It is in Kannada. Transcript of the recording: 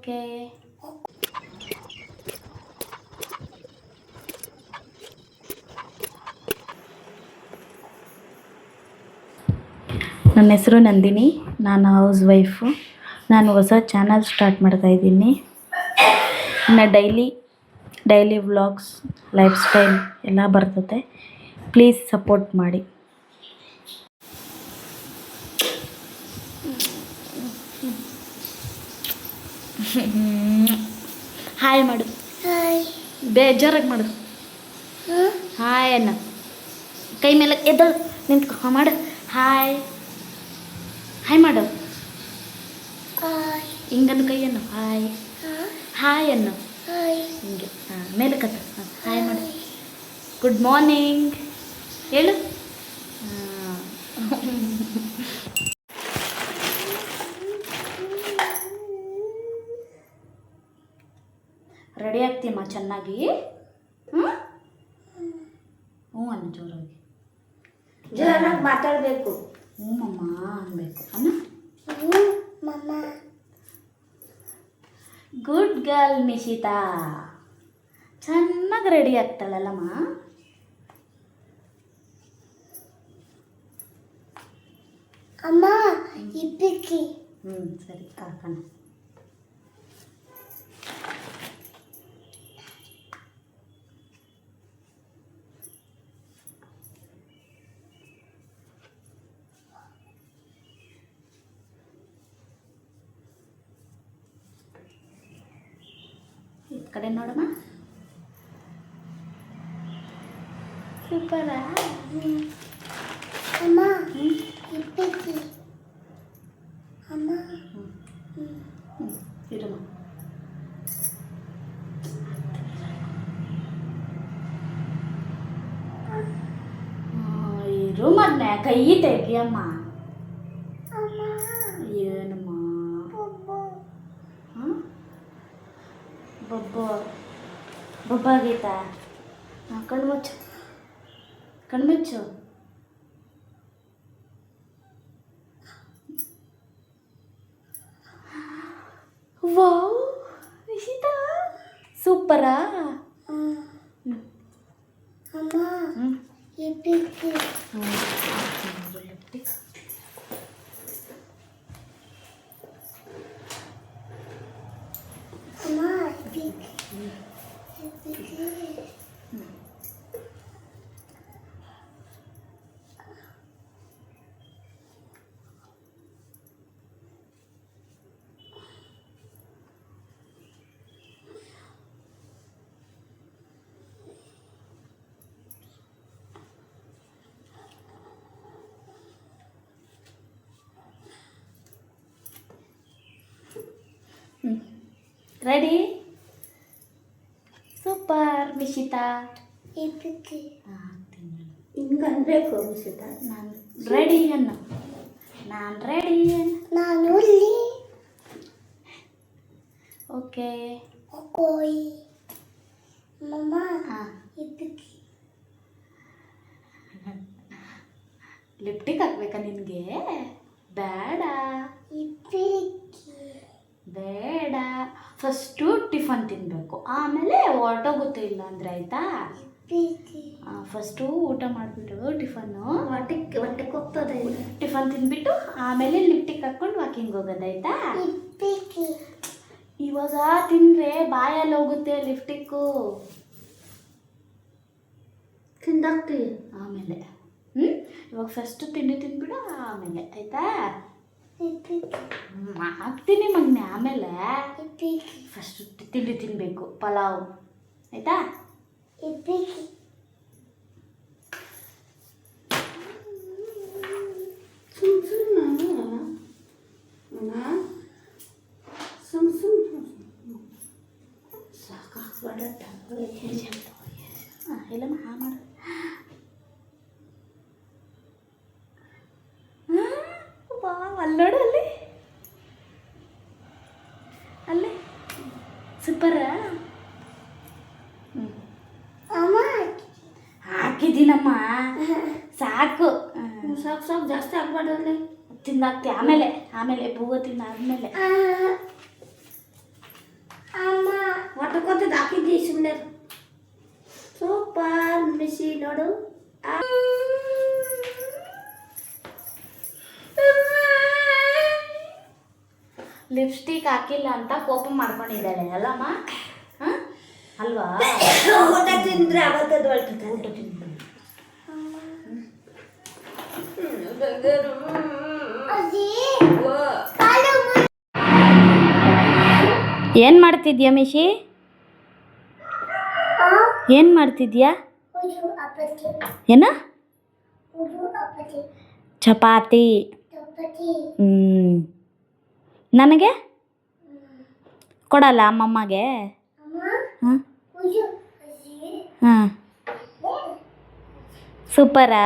ಓಕೆ. ನನ್ನ ಹೆಸರು ನಂದಿನಿ, ನಾನು ಹೌಸ್ ವೈಫು. ನಾನು ಹೊಸ ಚಾನಲ್ ಸ್ಟಾರ್ಟ್ ಮಾಡ್ತಾಯಿದ್ದೀನಿ. ಇನ್ನು ಡೈಲಿ ವ್ಲಾಗ್ಸ್, ಲೈಫ್ ಸ್ಟೈಲ್ ಎಲ್ಲ ಬರ್ತದೆ. ಪ್ಲೀಸ್ ಸಪೋರ್ಟ್ ಮಾಡಿ. ಹಾಯ್ ಮಾಡು, ಬೇಜಾರಾಗಿ ಮಾಡು. ಹಾಯ್ ಅನ್ನ, ಕೈ ಮೇಲೆ ಎದ್ದಳು ನಿಂತ್ಕೊ, ಮಾಡು. ಹಾಯ್ ಮಾಡು. ಹಿಂಗನ್ನು ಕೈಯನ್ನು ಹಾಯ್ ಹಾಯ್ ಅನ್ನು ಹಿಂಗೆ. ಮೇಲೆ ಕತ್ತ ಹಾಯ್ ಮಾಡು. ಗುಡ್ ಮಾರ್ನಿಂಗ್ ಹೇಳು. ರೆಡಿ ಆಗ್ತೀಯಮ್ಮ ಚೆನ್ನಾಗಿ? ಹ್ಞೂ ಅನ್ನ, ಜೋರಾಗಿ ಮಾತಾಡಬೇಕು. ಹ್ಞೂ ಮಮ್ಮ ಅನ್ಬೇಕು ಅನ್ನ. ಗುಡ್ ಗರ್ಲ್ ನಿಶಿತಾ, ಚೆನ್ನಾಗಿ ರೆಡಿ ಆಗ್ತಾಳಲ್ಲಮ್ಮ. ಅಮ್ಮ ಇಪ್ಪಿಕ್ಕಿ. ಸರಿ ಕಾಕಣ. ಈ ಕಡೆ ನೋಡಮ್ಮ. ಸೂಪರಾ? ಅಮ್ಮ ಇಪ್ಪಿಕ್ಕಿ. ಅಮ್ಮ ಇರಮ್ಮ. ಇರು ಮೊನ್ನೆ ಕೈ ತೆಗಿಯಮ್ಮ. ಏನಮ್ಮ? ಬೊಬ್ಬ ಆಗೈತಾ? ಕಣ್ಮುಚ್ಚು. ವಾವ್ ನಿಶಿತಾ, ಸೂಪರಾ? ಅಮ್ಮ ಇಪ್ಪಿಕ್ಕಿ. ಅಮ್ಮ ಇಪ್ಪಿಕ್ಕಿ. ರೆಡಿ? ಸೂಪರ್ ನಿಶಿತಾ. ಇಪ್ಪಿಕ್ಕಿ. ಹಿಂಗೆ ಅನ್ಬೇಕು ನಿಶಿತಾ. ನಾನು ರೆಡಿ ಅನ್ನು. ನಾನು ರೆಡಿ ಅನ್ನು. ನಾನು ಇಲ್ಲಿ. ಓಕೆ. ಓಯ್ ಮಮ್ಮ ಇಪ್ಪಿಕ್ಕಿ. ಲಿಪ್ಟಿಕ್ ಹಾಕ್ಬೇಕಾ ನಿನಗೆ? ಬೇಡ. ಇಪ್ಪಿಕ್ಕಿ ಬೇಡ. ಫಸ್ಟು ಟಿಫನ್ ತಿನ್ನಬೇಕು, ಆಮೇಲೆ ಹೊರಟೋಗುತ್ತೆ. ಇಲ್ಲ ಅಂದರೆ ಆಯಿತಾ? ಫಸ್ಟು ಊಟ ಮಾಡಿಬಿಟ್ಟು ಟಿಫನ್ನು ಹೊಟ್ಟೆಗೆ ಹೋಗ್ತದೆ. ಟಿಫನ್ ತಿಂದ್ಬಿಟ್ಟು ಆಮೇಲೆ ಲಿಪ್ಟಿಕ್ ಹಾಕ್ಕೊಂಡು ವಾಕಿಂಗ್ ಹೋಗೋದಾಯ್ತಾ? ಇವಾಗ ತಿಂದರೆ ಬಾಯಲ್ಲಿ ಹೋಗುತ್ತೆ ಲಿಪ್ಟಿಕ್ಕು. ತಿಂದಾಕ್ತೀವಿ ಆಮೇಲೆ. ಇವಾಗ ಫಸ್ಟು ತಿಂಡಿ ತಿಂದ್ಬಿಡು, ಆಮೇಲೆ ಆಯಿತಾ? ಹಾಕ್ತೀನಿ ಮಗನೆ. ಆಮೇಲೆ ಫಸ್ಟು ತಿಂಡಿ ತಿನ್ನಬೇಕು, ಪಲಾವ್ ಆಯಿತಾ? ಇಲ್ಲಮ್ಮ ಹಾ ಮಾಡು. ಅಲ್ಲೋಡು, ಅಲ್ಲಿ ಸೂಪರ. ಹಾಕಿದ್ದೀನಮ್ಮ, ಸಾಕು ಸಾಕು ಸಾಕು, ಜಾಸ್ತಿ ಹಾಕ್ಬಾರ್ದಲ್ಲಿ. ತಿಂದಾಕ್ತಿ ಆಮೇಲೆ, ಆಮೇಲೆ ಬೂವ ತಿಂದಾದ್ಮೇಲೆ. ಅದಕ್ಕೊಂದು ಹಾಕಿದ್ದಿ ಸುಮ್ಮನೆ ಸೂಪರ್ ಮಿಸಿ ನೋಡು ಲಿಪ್ಸ್ಟಿಕ್ ಹಾಕಿಲ್ಲ ಅಂತ ಕೋಪ ಮಾಡ್ಕೊಂಡಿದ್ದಾಳೆ ಅಲ್ಲಮ್ಮ ಹಾಂ ಅಲ್ವಾ ಊಟ ತಿಂದ್ರೆ ಅವತ್ತದು ಹೊಳ್ತದೆ ಊಟ ತಿಂದು ಏನು ಮಾಡ್ತಿದ್ಯಾ ಮಿಶಿ ಏನು ಮಾಡ್ತಿದ್ಯಾ ಏನ ಚಪಾತಿ ನನಗೆ ಕೊಡಲ್ಲ ಅಮ್ಮಮ್ಮಗೆ ಹಾಂ ಹಾಂ ಸೂಪರಾ